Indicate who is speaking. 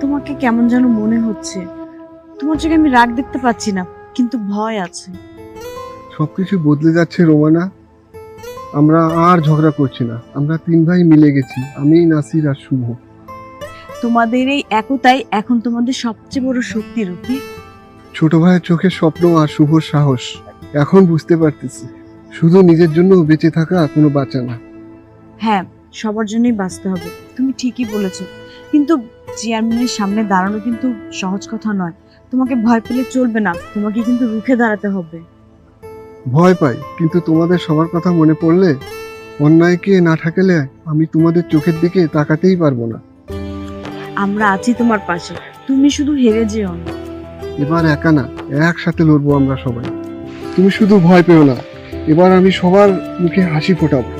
Speaker 1: তোমাকে কেমন যেন মনে হচ্ছে। তোমার চোখে আমি রাগ দেখতে পাচ্ছি না, কিন্তু ভয় আছে।
Speaker 2: সবকিছু বদলে যাচ্ছে রোমানা। আমরা আর ঝগড়া করছি না, আমরা তিন ভাই মিলে গেছি, আমি, নাসির আর শুভ।
Speaker 1: তোমাদের এই একতাই এখন তোমাদের সবচেয়ে বড় শক্তি, রুকি।
Speaker 2: ছোট ভাইয়ের চোখের স্বপ্ন আর শুভর সাহস এখন বুঝতে পারতেছি, শুধু নিজের জন্য বেঁচে থাকা কোনো বাঁচা না।
Speaker 1: হ্যাঁ, সবার জন্যই বাঁচতে হবে, তুমি ঠিকই বলেছো। কিন্তু চেয়ারম্যানের সামনে দাঁড়ানো কিন্তু সহজ কথা নয়। তোমাকে ভয় পেলে চলবে না, তোমাকে কিন্তু রুখে দাঁড়াতে হবে।
Speaker 2: ভয় পাই, কিন্তু তোমাদের সবার কথা মনে পড়লে অন্যায়কে না ঠেকালে আমি তোমাদের চোখের দিকে তাকাতেই পারবো না।
Speaker 1: আমরা আছি তোমার পাশে, তুমি শুধু হেরে যেও না।
Speaker 2: এবার একা না, একসাথে লড়বো আমরা সবাই। তুমি শুধু ভয় পেও না, এবার আমি সবার মুখে হাসি ফোটাবো।